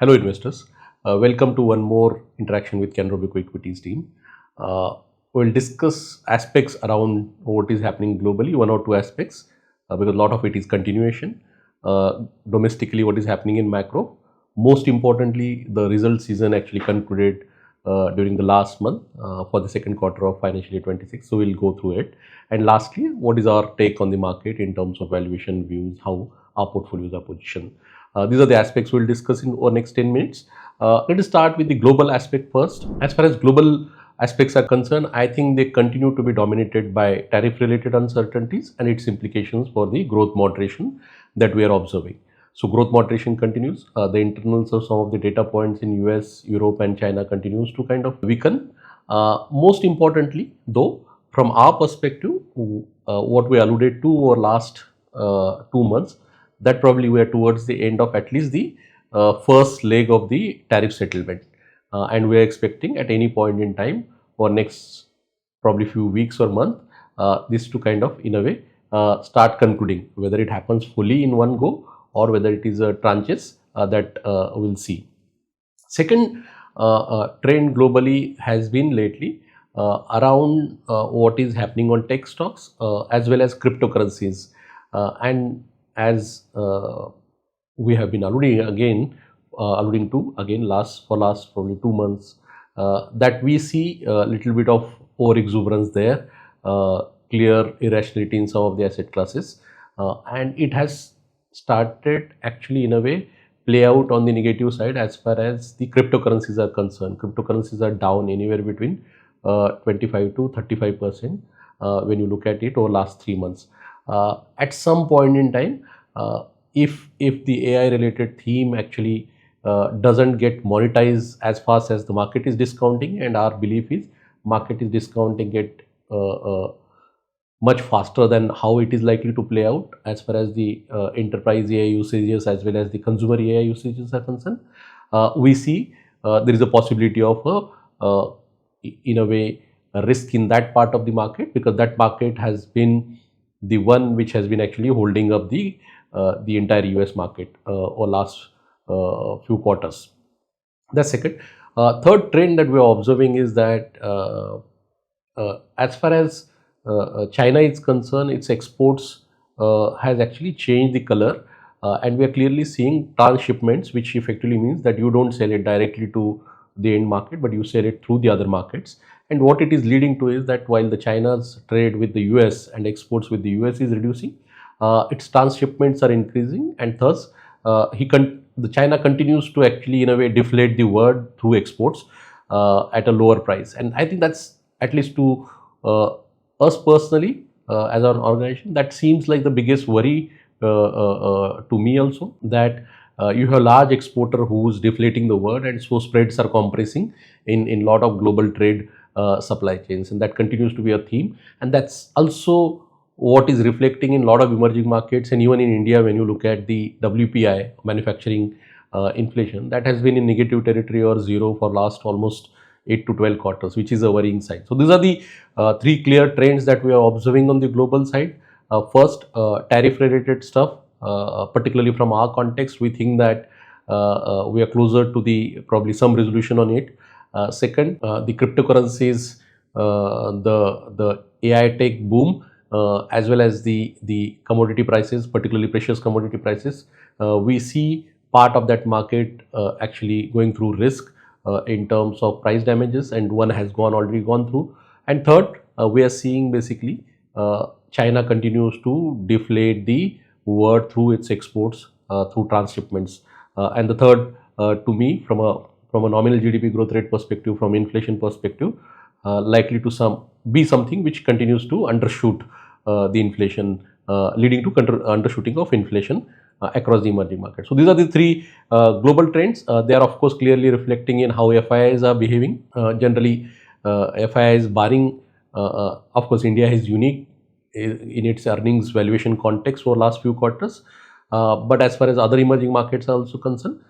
Hello, investors. Welcome to one more interaction with Canara Robeco Equities team. We'll discuss aspects around what is happening globally, one or two aspects, because a lot of it is continuation. Domestically, what is happening in macro. Most importantly, the result season actually concluded during the last month for the second quarter of financial year 26. So we'll go through it. And lastly, what is our take on the market in terms of valuation views, how our portfolios are positioned. These are the aspects we'll discuss in our next 10 minutes. Let us start with the global aspect first. As far as global aspects are concerned, I think they continue to be dominated by tariff-related uncertainties and its implications for the growth moderation that we are observing. So growth moderation continues. The internals of some of the data points in US, Europe and China continues to kind of weaken. Most importantly, though, from our perspective, what we alluded to over last 2 months, that probably we are towards the end of at least the first leg of the tariff settlement, and we are expecting at any point in time or next probably few weeks or month this to kind of in a way start concluding, whether it happens fully in one go or whether it is tranches that we'll see. Second trend globally has been lately around what is happening on tech stocks as well as cryptocurrencies, and as we have been alluding to again last probably 2 months, that we see a little bit of over exuberance there, clear irrationality in some of the asset classes, and it has started actually in a way play out on the negative side as far as the cryptocurrencies are concerned. Cryptocurrencies are down anywhere between 25 to 35% when you look at it over last 3 months. At some point in time, if the AI related theme actually doesn't get monetized as fast as the market is discounting, and our belief is market is discounting it much faster than how it is likely to play out as far as the enterprise AI usages as well as the consumer AI usages are concerned, we see there is a possibility of in a way a risk in that part of the market, because that market has been the one which has been actually holding up the entire US market over last few quarters. That's second. Third trend that we are observing is that as far as China is concerned, its exports has actually changed the color, and we are clearly seeing transshipments, which effectively means that you don't sell it directly to the end market, but you sell it through the other markets. And what it is leading to is that while the China's trade with the US and exports with the US is reducing, its transshipments are increasing, and thus the China continues to actually in a way deflate the world through exports at a lower price. And I think that's, at least to us personally as an organization, that seems like the biggest worry to me also, that you have a large exporter who's deflating the world, and so spreads are compressing in lot of global trade supply chains, and that continues to be a theme. And that's also what is reflecting in a lot of emerging markets, and even in India, when you look at the WPI, manufacturing inflation, that has been in negative territory or zero for last almost 8 to 12 quarters, which is a worrying sign. So these are the three clear trends that we are observing on the global side. First, tariff related stuff, particularly from our context, we think that we are closer to the probably some resolution on it. Second, the cryptocurrencies, the AI tech boom, as well as the commodity prices, particularly precious commodity prices, we see part of that market actually going through risk in terms of price damages, and one has already gone through. And third, we are seeing basically China continues to deflate the world through its exports through transshipments. And the third, to me, from a nominal GDP growth rate perspective, from inflation perspective, likely to be something which continues to undershoot the inflation, leading to undershooting of inflation across the emerging markets. So these are the three global trends. They are of course clearly reflecting in how FIIs are behaving. Generally, FIIs barring, of course, India is unique in its earnings valuation context for last few quarters. But as far as other emerging markets are also concerned,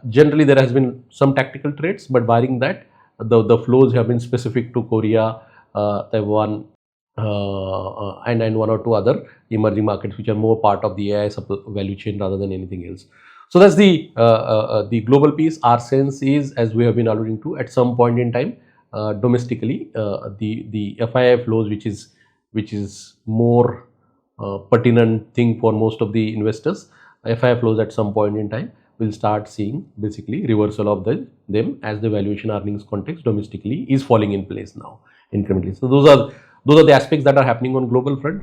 generally there has been some tactical trades, but barring that, the flows have been specific to Korea, Taiwan, and one or two other emerging markets which are more part of the AI value chain rather than anything else. So that's the global piece. Our sense is, as we have been alluding to, at some point in time, domestically, the FII flows, which is more pertinent thing for most of the investors, FII flows at some point in time will start seeing basically reversal of them as the valuation earnings context domestically is falling in place now incrementally. So those are the aspects that are happening on global front.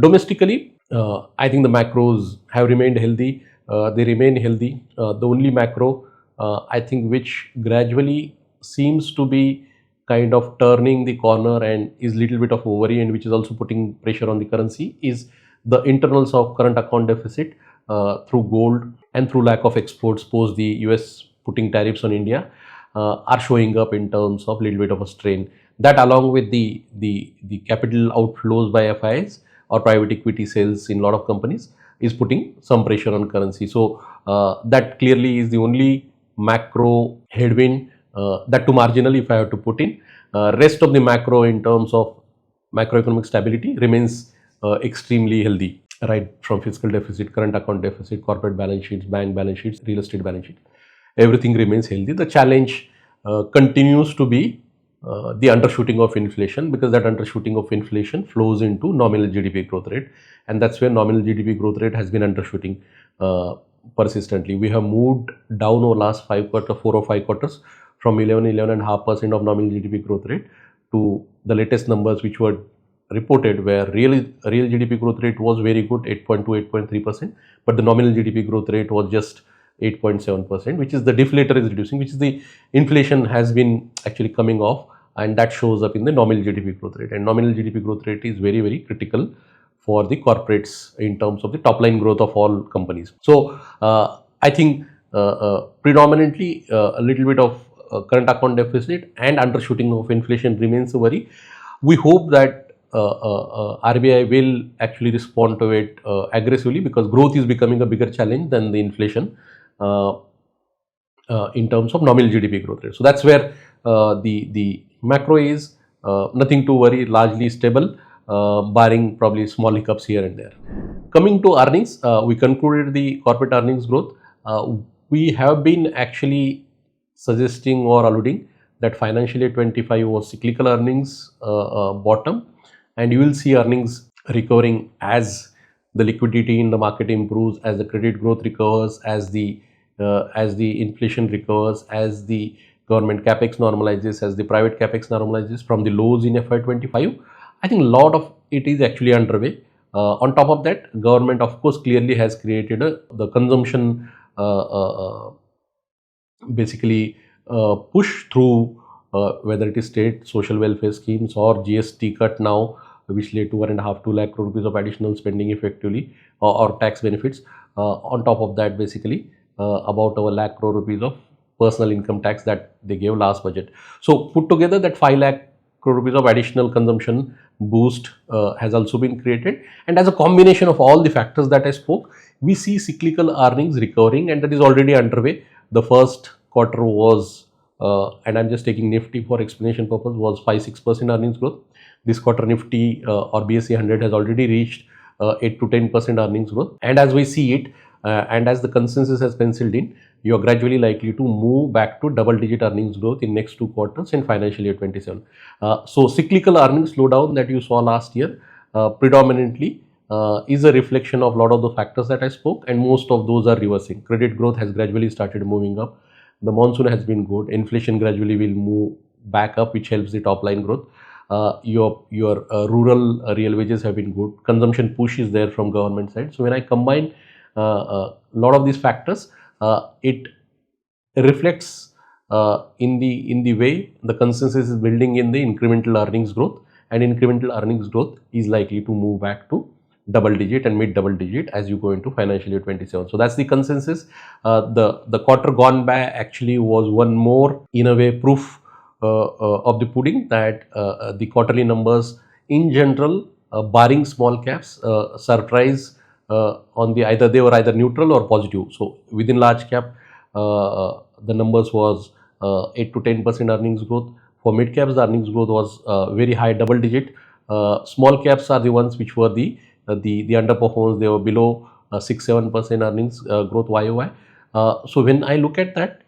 Domestically, I think the macros have remained healthy. They remain healthy. The only macro I think which gradually seems to be kind of turning the corner and is little bit of worry, and which is also putting pressure on the currency, is the internals of current account deficit through gold and through lack of exports post the US putting tariffs on India are showing up in terms of little bit of a strain. That, along with the capital outflows by FIs or private equity sales in a lot of companies, is putting some pressure on currency. So that clearly is the only macro headwind, that too marginal if I have to put in. Rest of the macro in terms of macroeconomic stability remains extremely healthy, right from fiscal deficit, current account deficit, corporate balance sheets, bank balance sheets, real estate balance sheet. Everything remains healthy. The challenge continues to be the undershooting of inflation, because that undershooting of inflation flows into nominal GDP growth rate, and that's where nominal GDP growth rate has been undershooting persistently. We have moved down over last 4 or 5 quarters from 11.5% of nominal GDP growth rate to the latest numbers which were reported, where real GDP growth rate was very good, 8.2, 8.3%, but the nominal GDP growth rate was just 8.7%, which is the deflator is reducing, which is the inflation has been actually coming off, and that shows up in the nominal GDP growth rate. And nominal GDP growth rate is very, very critical for the corporates in terms of the top line growth of all companies. So I think predominantly a little bit of current account deficit and undershooting of inflation remains a worry. We hope that RBI will actually respond to it aggressively, because growth is becoming a bigger challenge than the inflation in terms of nominal GDP growth rate. So that's where the macro is nothing to worry, largely stable, barring probably small hiccups here and there. Coming to earnings, we concluded the corporate earnings growth. We have been actually suggesting or alluding that financial year 25 was cyclical earnings bottom, and you will see earnings recovering as the liquidity in the market improves, as the credit growth recovers, as the inflation recovers, as the government capex normalizes, as the private capex normalizes from the lows in FY25. I think a lot of it is actually underway. On top of that, government of course clearly has created the consumption basically push through whether it is state social welfare schemes or GST cut now, which led to 1.5 to 2 lakh crore rupees of additional spending effectively, or tax benefits. On top of that, basically about 1 lakh crore rupees of personal income tax that they gave last budget. So put together, that 5 lakh crore rupees of additional consumption boost has also been created, and as a combination of all the factors that I spoke, we see cyclical earnings recovering, and that is already underway. The first quarter was and I'm just taking Nifty for explanation purpose, was 5-6% earnings growth. This quarter Nifty or BSE 100 has already reached 8 to 10% earnings growth, and as we see it and as the consensus has penciled in, you are gradually likely to move back to double-digit earnings growth in next 2 quarters in financial year 27. So cyclical earnings slowdown that you saw last year predominantly is a reflection of a lot of the factors that I spoke, and most of those are reversing. Credit growth has gradually started moving up. The monsoon has been good. Inflation gradually will move back up, which helps the top line growth. Your rural real wages have been good. Consumption push is there from government side. So when I combine a lot of these factors, it reflects in the way the consensus is building in the incremental earnings growth, and incremental earnings growth is likely to move back to double digit and mid double digit as you go into financial year 27. So that's the consensus. The quarter gone by actually was one more, in a way, proof of the pudding, that the quarterly numbers in general, barring small caps, surprise on the they were either neutral or positive. So within large cap, the numbers was 8 to 10% earnings growth. For mid caps, the earnings growth was very high, double digit. Small caps are the ones which were the underperformers. They were below 6-7% earnings growth YOY. So when I look at that,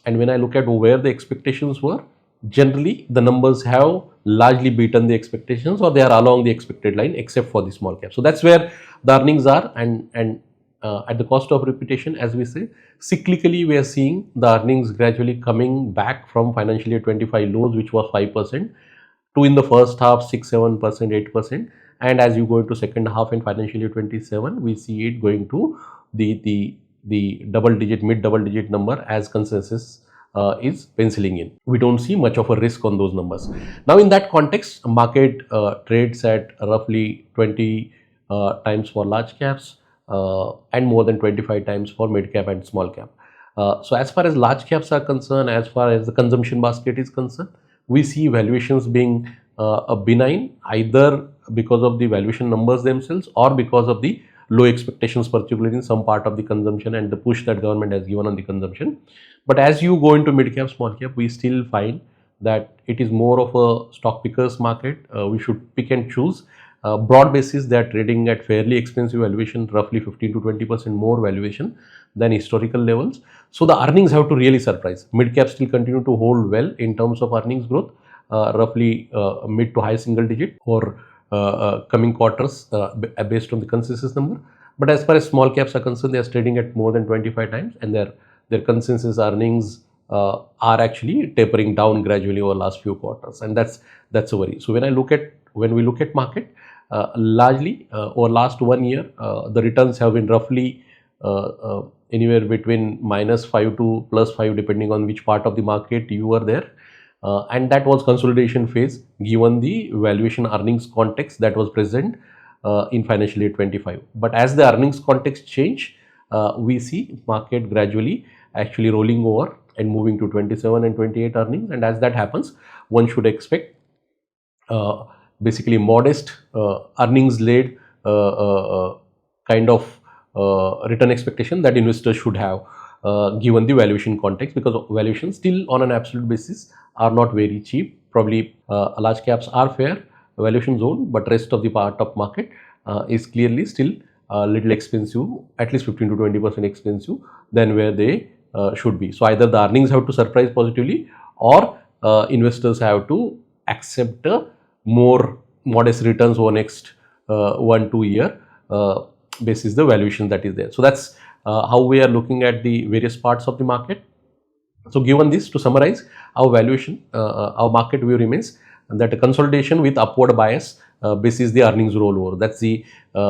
and when I look at where the expectations were, generally the numbers have largely beaten the expectations, or they are along the expected line, except for the small cap. So that's where the earnings are, and at the cost of repetition, as we say, cyclically we are seeing the earnings gradually coming back from financial year 25 lows, which was 5%, to in the first half 6-7%, 8%, and as you go into second half in financial year 27, we see it going to the double digit, mid double digit number as consensus is penciling in. We don't see much of a risk on those numbers. Now in that context, market trades at roughly 20 times for large caps, and more than 25 times for mid cap and small cap. So as far as large caps are concerned, as far as the consumption basket is concerned, we see valuations being a benign, either because of the valuation numbers themselves or because of the low expectations, particularly in some part of the consumption and the push that government has given on the consumption. But as you go into mid cap, small cap, we still find that it is more of a stock pickers market. We should pick and choose. Broad basis, they are trading at fairly expensive valuation, roughly 15 to 20% more valuation than historical levels. So the earnings have to really surprise. Mid cap still continue to hold well in terms of earnings growth, roughly mid to high single digit for coming quarters based on the consensus number. But as far as small caps are concerned, they are trading at more than 25 times, and their consensus earnings are actually tapering down gradually over last few quarters, and that's a worry. So when we look at market, largely over last 1 year, the returns have been roughly anywhere between -5 to +5, depending on which part of the market you were there. And that was consolidation phase, given the valuation earnings context that was present in financial year 25. But as the earnings context change, we see market gradually actually rolling over and moving to 27 and 28 earnings. And as that happens, one should expect basically modest earnings-led kind of return expectation that investors should have, given the valuation context, because valuations still on an absolute basis are not very cheap. Probably large caps are fair valuation zone, but rest of the part of market is clearly still a little expensive, at least 15 to 20% expensive than where they should be. So either the earnings have to surprise positively, or investors have to accept more modest returns over next 1-2 year basis the valuation that is there. So that's how we are looking at the various parts of the market. So given this, to summarize, our valuation, our market view remains that a consolidation with upward bias basis the earnings rollover. That's the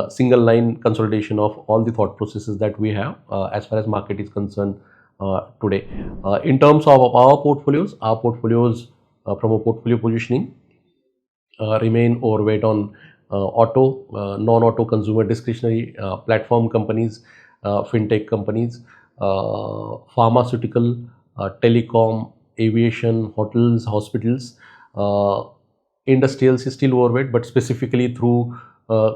single line consolidation of all the thought processes that we have as far as market is concerned today. In terms of our portfolios from a portfolio positioning remain overweight on auto, non-auto consumer discretionary, platform companies, fintech companies, pharmaceutical, telecom, aviation, hotels, hospitals. Industrials is still overweight, but specifically through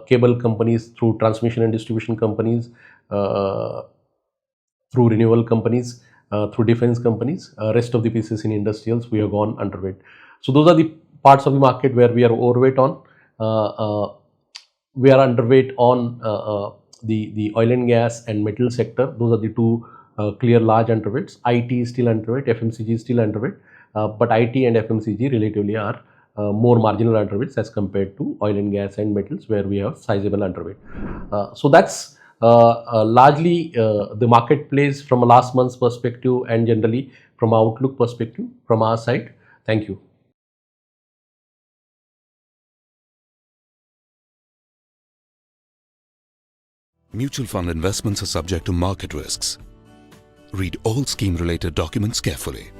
cable companies, through transmission and distribution companies, through renewable companies, through defense companies. Rest of the pieces in industrials, we have gone underweight. So those are the parts of the market where we are overweight on. We are underweight on the oil and gas and metal sector. Those are the two clear large underweights. IT is still underweight, FMCG is still underweight, but IT and FMCG relatively are more marginal underweights as compared to oil and gas and metals, where we have sizable underweight. So that's largely the marketplace from a last month's perspective, and generally from outlook perspective from our side. Thank you. Mutual fund investments are subject to market risks. Read all scheme-related documents carefully.